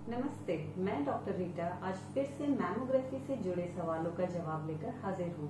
नमस्ते, मैं डॉक्टर रीटा आज फिर से मैमोग्राफी से जुड़े सवालों का जवाब लेकर हाजिर हूँ।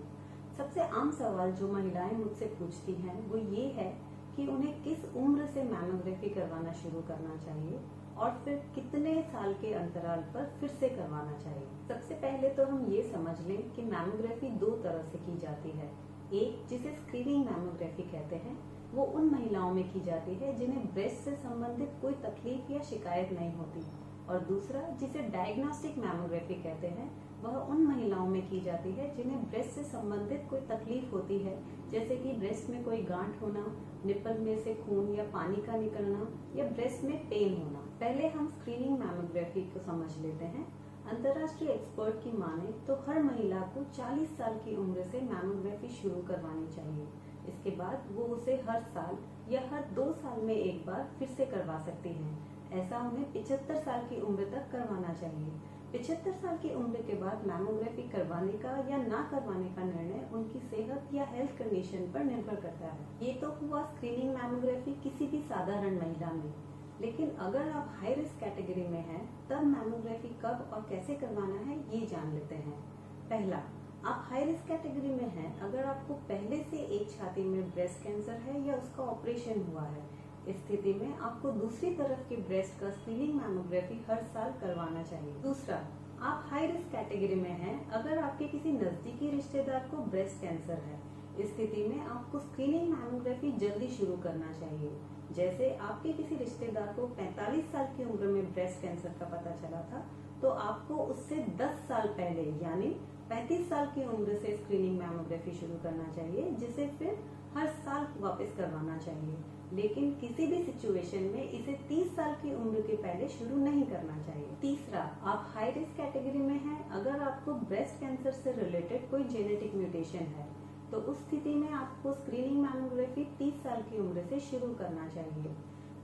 सबसे आम सवाल जो महिलाएं मुझसे पूछती हैं वो ये है कि उन्हें किस उम्र से मैमोग्राफी करवाना शुरू करना चाहिए और फिर कितने साल के अंतराल पर फिर से करवाना चाहिए। सबसे पहले तो हम ये समझ लें कि मैमोग्राफी दो तरह से की जाती है। एक जिसे स्क्रीनिंग मैमोग्राफी कहते हैं, वो उन महिलाओं में की जाती है जिन्हें ब्रेस्ट से संबंधित कोई तकलीफ या शिकायत नहीं होती, और दूसरा जिसे डायग्नोस्टिक मैमोग्राफी कहते हैं, वह उन महिलाओं में की जाती है जिन्हें ब्रेस्ट से संबंधित कोई तकलीफ होती है, जैसे कि ब्रेस्ट में कोई गांठ होना, निपल में से खून या पानी का निकलना या ब्रेस्ट में पेन होना। पहले हम स्क्रीनिंग मैमोग्राफी को समझ लेते हैं। अंतर्राष्ट्रीय एक्सपर्ट की माने तो हर महिला को 40 साल की उम्र से मैमोग्राफी शुरू करवानी चाहिए। इसके बाद वो उसे हर साल या हर 2 साल में एक बार फिर से करवा सकती हैं। ऐसा उन्हें 75 साल की उम्र तक करवाना चाहिए। 75 साल की उम्र के बाद मैमोग्राफी करवाने का या ना करवाने का निर्णय उनकी सेहत या हेल्थ कंडीशन पर निर्भर करता है। ये तो हुआ स्क्रीनिंग मैमोग्राफी किसी भी साधारण महिला में, लेकिन अगर आप हाई रिस्क कैटेगरी में हैं, तब मैमोग्राफी कब और कैसे करवाना है ये जान लेते हैं। पहला, आप हाई रिस्क कैटेगरी में हैं अगर आपको पहले से एक छाती में ब्रेस्ट कैंसर है या उसका ऑपरेशन हुआ है। इस स्थिति में आपको दूसरी तरफ के ब्रेस्ट का स्क्रीनिंग मैमोग्राफी हर साल करवाना चाहिए। दूसरा, आप हाई रिस्क कैटेगरी में हैं अगर आपके किसी नजदीकी रिश्तेदार को ब्रेस्ट कैंसर है। इस स्थिति में आपको स्क्रीनिंग मैमोग्राफी जल्दी शुरू करना चाहिए। जैसे आपके किसी रिश्तेदार को 45 साल की उम्र में ब्रेस्ट कैंसर का पता चला था, तो आपको उससे 10 साल पहले यानी 35 साल की उम्र से स्क्रीनिंग मैमोग्राफी शुरू करना चाहिए, जिसे फिर हर साल वापस करवाना चाहिए। लेकिन किसी भी सिचुएशन में इसे 30 साल की उम्र के पहले शुरू नहीं करना चाहिए। तीसरा, आप हाई रिस्क कैटेगरी में हैं अगर आपको ब्रेस्ट कैंसर से रिलेटेड कोई जेनेटिक म्यूटेशन है, तो उस स्थिति में आपको स्क्रीनिंग मैमोग्राफी 30 साल की उम्र से शुरू करना चाहिए।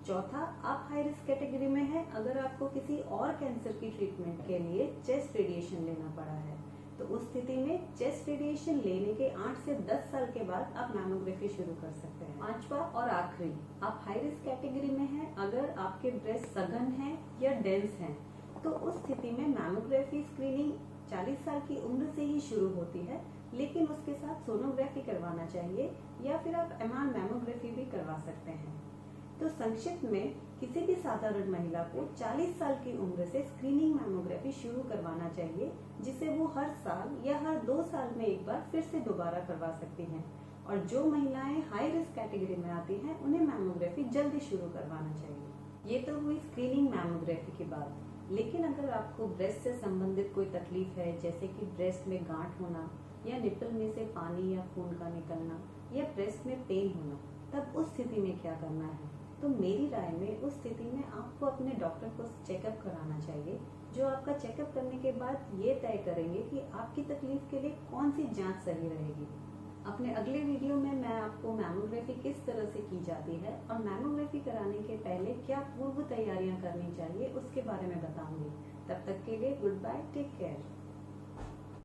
चौथा, आप हाई रिस्क कैटेगरी में हैं अगर आपको किसी और कैंसर की ट्रीटमेंट के लिए चेस्ट रेडिएशन लेना पड़ा है, तो उस स्थिति में चेस्ट रेडिएशन लेने के 8 से 10 साल के बाद आप मैमोग्राफी शुरू कर सकते हैं। पांचवा और आखिरी, आप हाई रिस्क कैटेगरी में हैं अगर आपके ब्रेस्ट सघन हैं या डेंस हैं, तो उस स्थिति में मैमोग्राफी स्क्रीनिंग 40 साल की उम्र से ही शुरू होती है, लेकिन उसके साथ सोनोग्राफी करवाना चाहिए या फिर आप एमआर मैमोग्राफी भी करवा सकते हैं। तो संक्षिप्त में, किसी भी साधारण महिला को 40 साल की उम्र से स्क्रीनिंग मैमोग्राफी शुरू करवाना चाहिए, जिसे वो हर साल या हर 2 साल में एक बार फिर से दोबारा करवा सकती हैं। और जो महिलाएं हाई रिस्क कैटेगरी में आती हैं, उन्हें मैमोग्राफी जल्दी शुरू करवाना चाहिए। ये तो हुई स्क्रीनिंग मैमोग्राफी की बात। लेकिन अगर आपको ब्रेस्ट से संबंधित कोई तकलीफ है, जैसे कि ब्रेस्ट में गांठ होना या निपल में से पानी या खून का निकलना या ब्रेस्ट में पेन होना, तब उस स्थिति में क्या करना है? तो मेरी राय में उस स्थिति में आपको अपने डॉक्टर को चेकअप कराना चाहिए, जो आपका चेकअप करने के बाद ये तय करेंगे कि आपकी तकलीफ के लिए कौन सी जांच सही रहेगी। अपने अगले वीडियो में मैं आपको मैमोग्राफी किस तरह से की जाती है और मैमोग्राफी कराने के पहले क्या पूर्व तैयारियां करनी चाहिए उसके बारे में बताऊंगी। तब तक के लिए गुड बाय, टेक केयर।